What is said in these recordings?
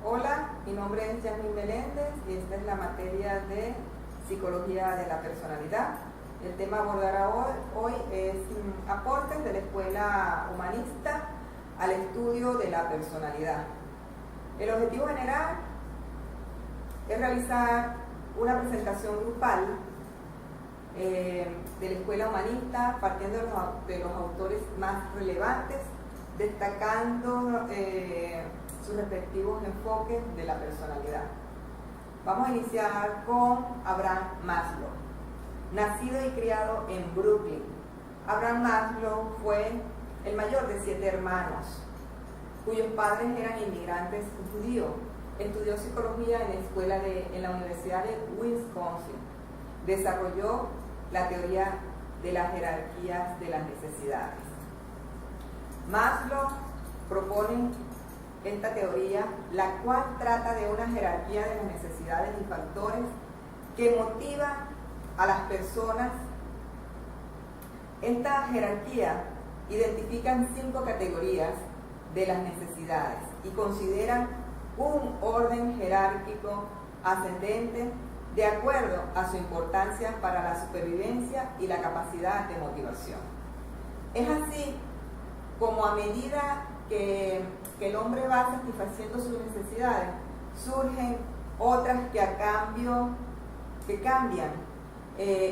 Hola, mi nombre es Yasmín Meléndez y esta es la materia de Psicología de la Personalidad. El tema a abordar hoy es aportes de la Escuela Humanista al estudio de la personalidad. El objetivo general es realizar una presentación grupal de la Escuela Humanista partiendo de los autores más relevantes, destacando sus respectivos enfoques de la personalidad. Vamos a iniciar con Abraham Maslow. Nacido y criado en Brooklyn, Abraham Maslow fue el mayor de 7 hermanos, cuyos padres eran inmigrantes judíos. Estudió psicología en la Universidad de Wisconsin. Desarrolló la teoría de las jerarquías de las necesidades. Maslow propone esta teoría, la cual trata de una jerarquía de las necesidades y factores que motiva a las personas. Esta jerarquía identifica 5 categorías de las necesidades y consideran un orden jerárquico ascendente de acuerdo a su importancia para la supervivencia y la capacidad de motivación. Es así como a medida que el hombre va satisfaciendo sus necesidades, surgen otras que cambian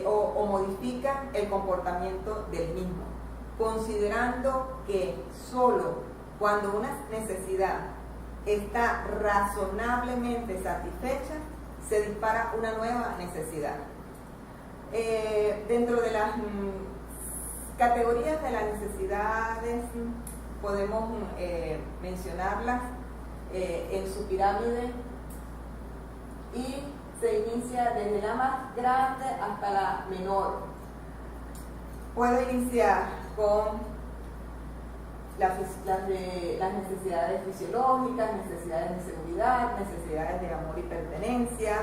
o modifican el comportamiento del mismo, considerando que solo cuando una necesidad está razonablemente satisfecha, se dispara una nueva necesidad. Dentro de las categorías de las necesidades podemos mencionarlas en su pirámide y se inicia desde la más grande hasta la menor. Puedo iniciar con las necesidades fisiológicas, necesidades de seguridad, necesidades de amor y pertenencia,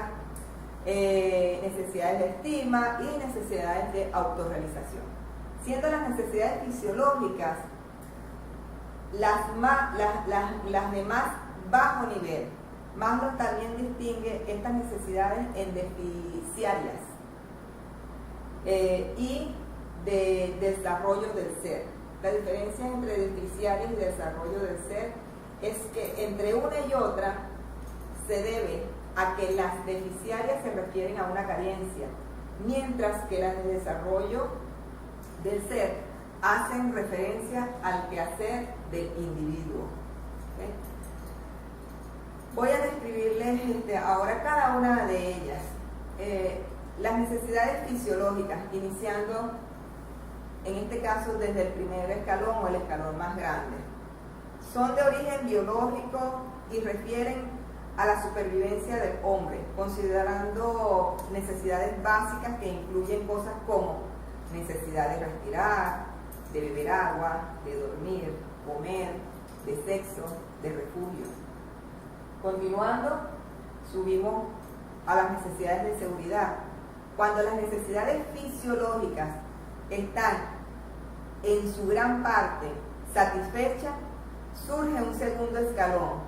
necesidades de estima y necesidades de autorrealización. Siendo las necesidades fisiológicas las de más bajo nivel, Maslow también distingue estas necesidades en deficitarias y de desarrollo del ser. La diferencia entre deficitarias y desarrollo del ser es que entre una y otra se debe a que las deficitarias se refieren a una carencia, mientras que las de desarrollo del ser hacen referencia al quehacer del individuo. ¿Okay? Voy a describirles ahora cada una de ellas. Las necesidades fisiológicas, iniciando en este caso desde el primer escalón o el escalón más grande, son de origen biológico y refieren a la supervivencia del hombre, considerando necesidades básicas que incluyen cosas como necesidad de respirar, de beber agua, de dormir, comer, de sexo, de refugio. Continuando, subimos a las necesidades de seguridad. Cuando las necesidades fisiológicas están en su gran parte satisfechas, surge un segundo escalón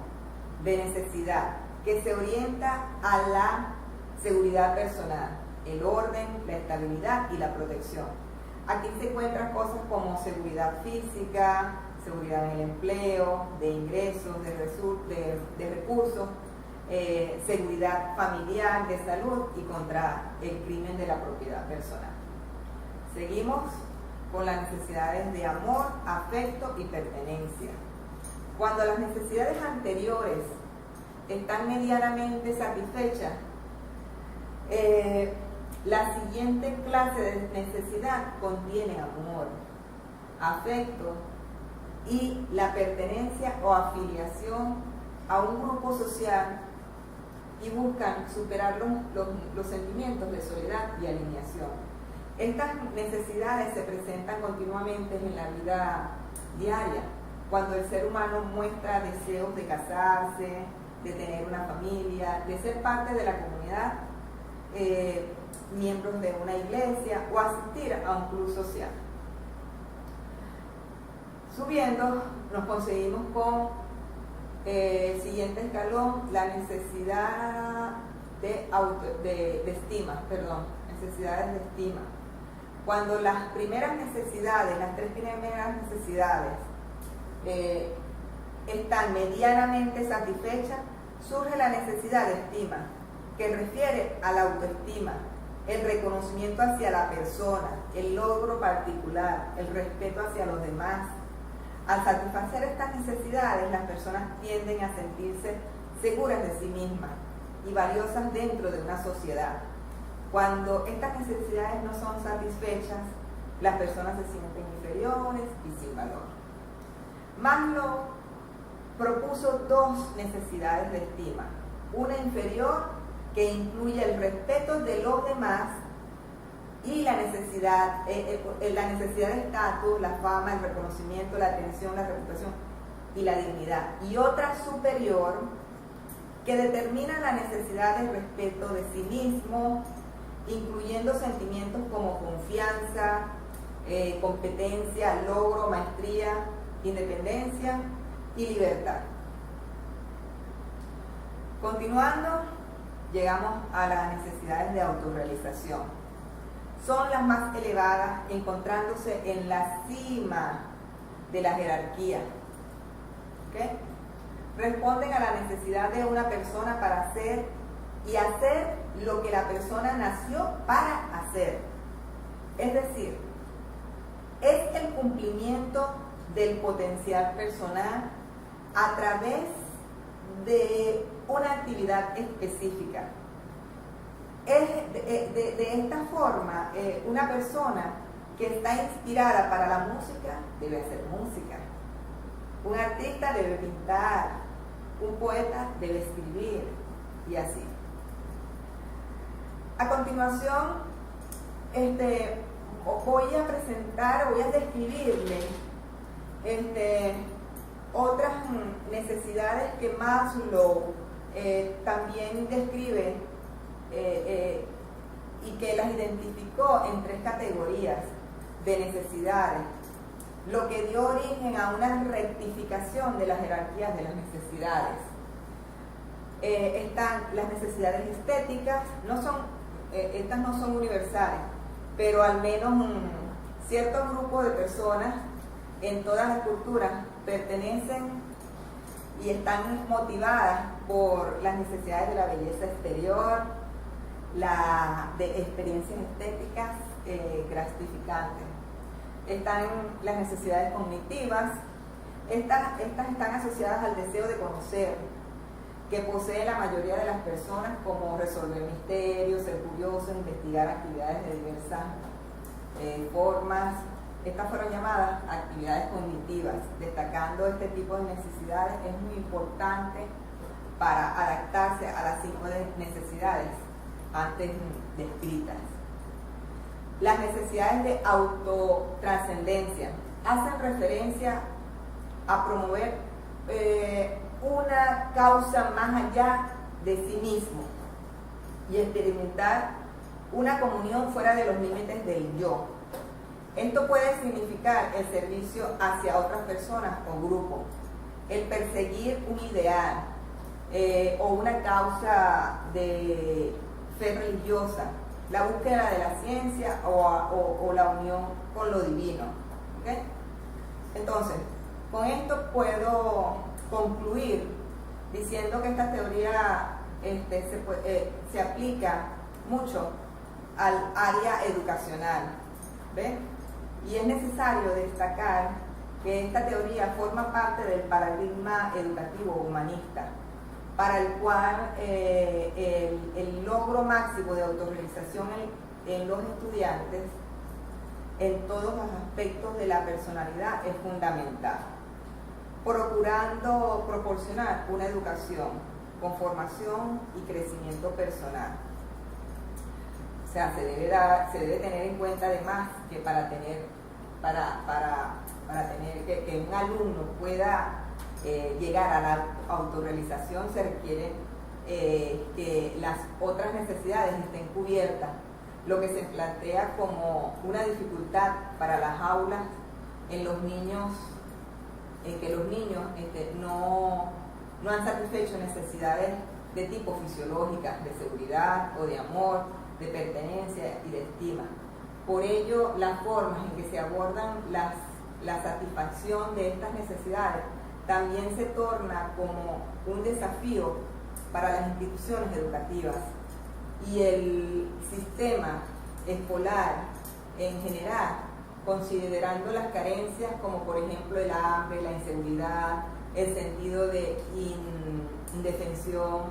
de necesidad que se orienta a la seguridad personal, el orden, la estabilidad y la protección. Aquí se encuentran cosas como seguridad física, seguridad en el empleo, de ingresos, de recursos, seguridad familiar, de salud y contra el crimen de la propiedad personal. Seguimos con las necesidades de amor, afecto y pertenencia. Cuando las necesidades anteriores están medianamente satisfechas, la siguiente clase de necesidad contiene amor, afecto y la pertenencia o afiliación a un grupo social y buscan superar los sentimientos de soledad y alineación. Estas necesidades se presentan continuamente en la vida diaria, cuando el ser humano muestra deseos de casarse, de tener una familia, de ser parte de la comunidad, miembros de una iglesia o asistir a un club social. Subiendo, nos conseguimos con Siguiente escalón, la necesidad de estima, necesidades de estima. Cuando las primeras necesidades, las tres primeras necesidades están medianamente satisfechas, surge la necesidad de estima, que refiere a la autoestima, el reconocimiento hacia la persona, el logro particular, el respeto hacia los demás. Al satisfacer estas necesidades, las personas tienden a sentirse seguras de sí mismas y valiosas dentro de una sociedad. Cuando estas necesidades no son satisfechas, las personas se sienten inferiores y sin valor. Maslow propuso dos necesidades de estima, una inferior que incluye el respeto de los demás y la necesidad de estatus, la fama, el reconocimiento, la atención, la reputación y la dignidad, y otra superior que determina la necesidad de respeto de sí mismo, incluyendo sentimientos como confianza, competencia, logro, maestría, independencia y libertad. Continuando, llegamos a las necesidades de autorrealización. Son las más elevadas, encontrándose en la cima de la jerarquía. ¿Okay? Responden a la necesidad de una persona para hacer y hacer lo que la persona nació para hacer. Es decir, es el cumplimiento del potencial personal a través de una actividad específica. De esta forma, una persona que está inspirada para la música debe hacer música. Un artista debe pintar, un poeta debe escribir, y así. A continuación, voy a presentar, voy a describirle otras necesidades que Maslow también describe y que las identificó en tres categorías de necesidades, lo que dio origen a una rectificación de las jerarquías de las necesidades. Están las necesidades estéticas, estas no son universales, pero al menos ciertos grupos de personas en todas las culturas pertenecen y están motivadas por las necesidades de la belleza exterior, de experiencias estéticas gratificantes. Están las necesidades cognitivas. Estas están asociadas al deseo de conocer, que posee la mayoría de las personas, como resolver misterios, ser curioso, investigar actividades de diversas formas. Estas fueron llamadas actividades cognitivas. Destacando este tipo de necesidades es muy importante para adaptarse a las 5 necesidades antes descritas. Las necesidades de autotrascendencia hacen referencia a promover una causa más allá de sí mismo y experimentar una comunión fuera de los límites del yo. Esto puede significar el servicio hacia otras personas o grupos, el perseguir un ideal o una causa de fe religiosa, la búsqueda de la ciencia o la unión con lo divino. ¿Okay? Entonces, con esto puedo concluir diciendo que esta teoría se aplica mucho al área educacional. ¿Ves? Y es necesario destacar que esta teoría forma parte del paradigma educativo humanista, para el cual el logro máximo de autorrealización en los estudiantes en todos los aspectos de la personalidad es fundamental, procurando proporcionar una educación con formación y crecimiento personal. O sea, se debe tener en cuenta además que para tener que un alumno pueda llegar a la autorrealización se requiere que las otras necesidades estén cubiertas, lo que se plantea como una dificultad para las aulas en los niños, en que los niños no han satisfecho necesidades de tipo fisiológicas, de seguridad o de amor, de pertenencia y de estima. Por ello, las formas en que se abordan la satisfacción de estas necesidades también se torna como un desafío para las instituciones educativas y el sistema escolar en general, considerando las carencias como por ejemplo el hambre, la inseguridad, el sentido de indefensión,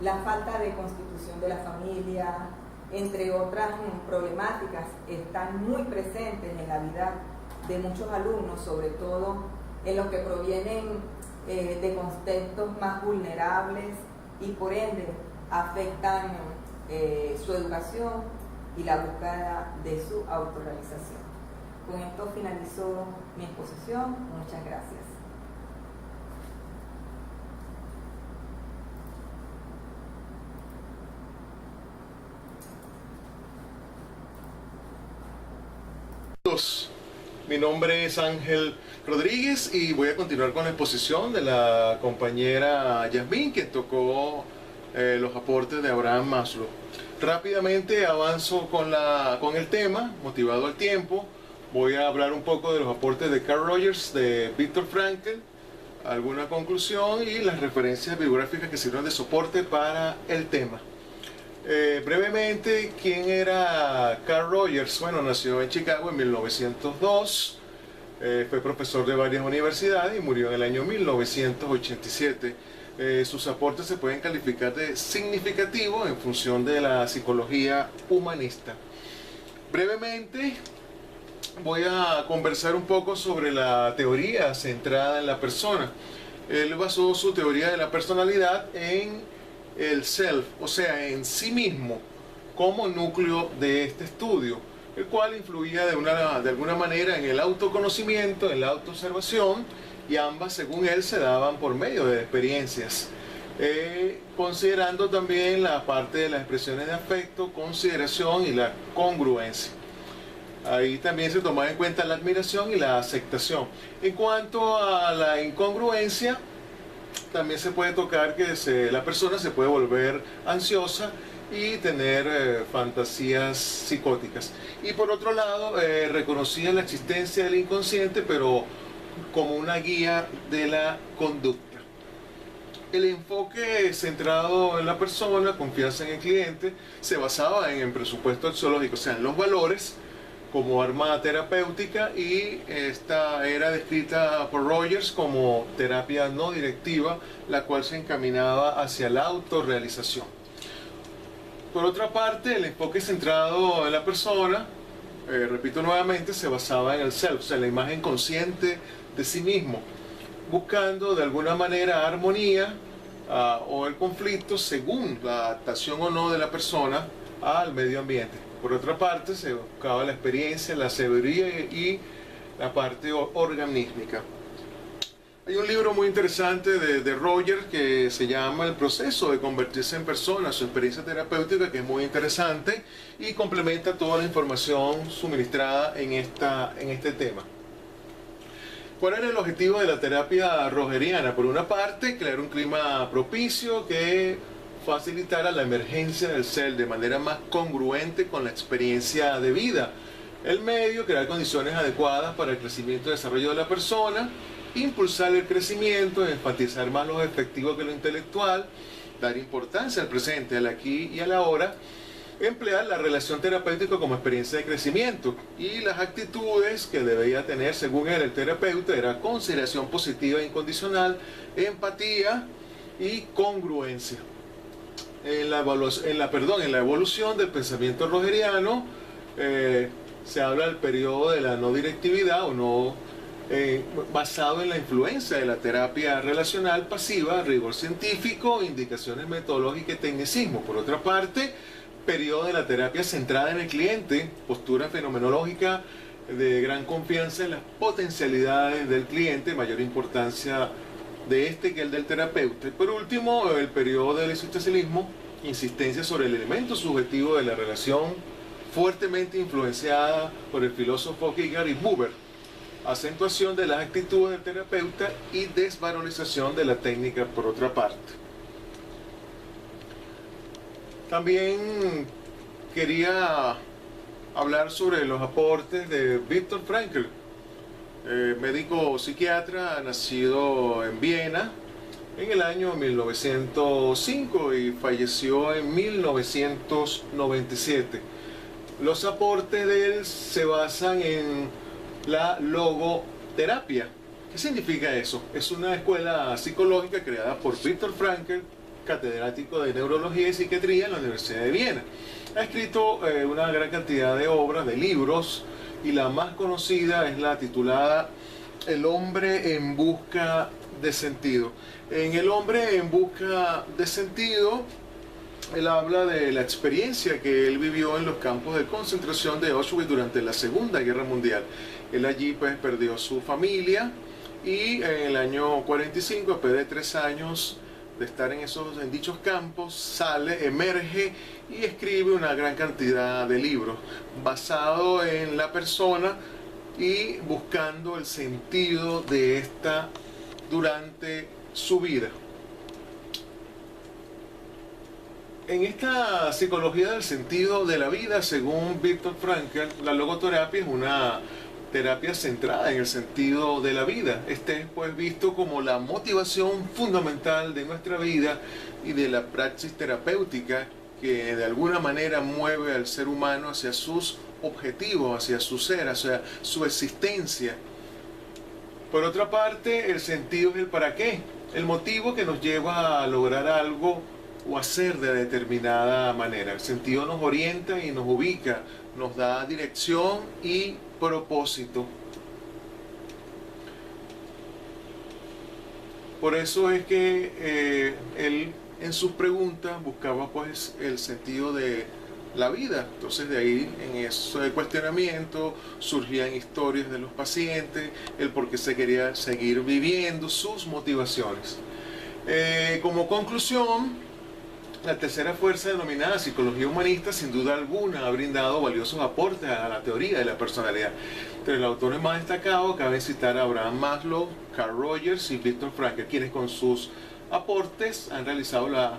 la falta de constitución de la familia, entre otras problemáticas, están muy presentes en la vida de muchos alumnos, sobre todo en los que provienen de contextos más vulnerables y por ende afectan su educación y la búsqueda de su autorrealización. Con esto finalizó mi exposición. Muchas gracias. Mi nombre es Ángel Rodríguez y voy a continuar con la exposición de la compañera Yasmín, que tocó los aportes de Abraham Maslow. Rápidamente avanzo con el tema, motivado al tiempo. Voy a hablar un poco de los aportes de Carl Rogers, de Viktor Frankl, alguna conclusión y las referencias bibliográficas que sirven de soporte para el tema. Brevemente, ¿quién era Carl Rogers? Bueno, nació en Chicago en 1902, fue profesor de varias universidades y murió en el año 1987. Sus aportes se pueden calificar de significativos en función de la psicología humanista. Brevemente, voy a conversar un poco sobre la teoría centrada en la persona. Él basó su teoría de la personalidad en el self, o sea, en sí mismo, como núcleo de este estudio, el cual influía de alguna manera en el autoconocimiento, en la autoobservación, y ambas, según él, se daban por medio de experiencias, considerando también la parte de las expresiones de afecto, consideración y la congruencia. Ahí también se tomaba en cuenta la admiración y la aceptación. En cuanto a la incongruencia, también se puede tocar que la persona se puede volver ansiosa y tener fantasías psicóticas. Y por otro lado, reconocía la existencia del inconsciente, pero como una guía de la conducta. El enfoque centrado en la persona, confianza en el cliente, se basaba en el presupuesto axiológico, o sea, en los valores como arma terapéutica, y esta era descrita por Rogers como terapia no directiva, la cual se encaminaba hacia la autorrealización. Por otra parte, el enfoque centrado en la persona, repito nuevamente, se basaba en el self, o sea, la imagen consciente de sí mismo, buscando de alguna manera armonía o el conflicto según la adaptación o no de la persona al medio ambiente. Por otra parte, se buscaba la experiencia, la sabiduría y la parte organística. Hay un libro muy interesante de Rogers que se llama El proceso de convertirse en persona, su experiencia terapéutica, que es muy interesante y complementa toda la información suministrada en este tema. ¿Cuál era el objetivo de la terapia rogeriana? Por una parte, crear un clima propicio que facilitara la emergencia del ser de manera más congruente con la experiencia de vida. El medio, crear condiciones adecuadas para el crecimiento y desarrollo de la persona, impulsar el crecimiento, enfatizar más lo efectivo que lo intelectual, dar importancia al presente, al aquí y a la ahora, emplear la relación terapéutica como experiencia de crecimiento, y las actitudes que debía tener, según él, el terapeuta, era consideración positiva e incondicional, empatía y congruencia. En la evolución del pensamiento rogeriano se habla del periodo de la no directividad o no, basado en la influencia de la terapia relacional pasiva, rigor científico, indicaciones metodológicas y tecnicismo. Por otra parte, periodo de la terapia centrada en el cliente, postura fenomenológica de gran confianza en las potencialidades del cliente, mayor importancia de este que el del terapeuta. Y por último, el periodo del existencialismo, insistencia sobre el elemento subjetivo de la relación, fuertemente influenciada por el filósofo Kierkegaard y Buber. acentuación de las actitudes del terapeuta y desvalorización de la técnica por otra parte. También quería hablar sobre los aportes de Viktor Frankl, médico psiquiatra nacido en Viena en el año 1905 y falleció en 1997. Los aportes de él se basan en la logoterapia. ¿Qué significa eso? Es una escuela psicológica creada por Viktor Frankl, catedrático de neurología y psiquiatría en la Universidad de Viena. Ha escrito una gran cantidad de obras, de libros, y la más conocida es la titulada El hombre en busca de sentido. En El hombre en busca de sentido, él habla de la experiencia que él vivió en los campos de concentración de Auschwitz durante la Segunda Guerra Mundial. Él allí pues perdió su familia y en el año 45, después de 3 años de estar en dichos campos, sale, emerge y escribe una gran cantidad de libros basado en la persona y buscando el sentido de esta durante su vida. En esta psicología del sentido de la vida, según Viktor Frankl, la logoterapia es una terapia centrada en el sentido de la vida. Este es pues visto como la motivación fundamental de nuestra vida y de la praxis terapéutica que de alguna manera mueve al ser humano hacia sus objetivos, hacia su ser, hacia su existencia. Por otra parte, el sentido es el para qué, el motivo que nos lleva a lograr algo o hacer de determinada manera. El sentido nos orienta y nos ubica, nos da dirección y propósito. Por eso es que él en sus preguntas buscaba pues el sentido de la vida. Entonces de ahí en ese cuestionamiento surgían historias de los pacientes, el por qué se quería seguir viviendo, sus motivaciones. Como conclusión, la tercera fuerza denominada psicología humanista sin duda alguna ha brindado valiosos aportes a la teoría de la personalidad. Entre los autores más destacados cabe citar a Abraham Maslow, Carl Rogers y Viktor Frankl, quienes con sus aportes han realzado la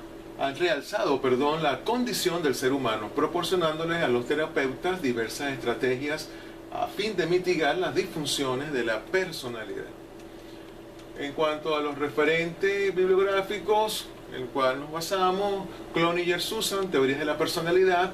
condición del ser humano, proporcionándoles a los terapeutas diversas estrategias a fin de mitigar las disfunciones de la personalidad. En cuanto a los referentes bibliográficos en el cual nos basamos, Cloninger, Susan, Teorías de la Personalidad,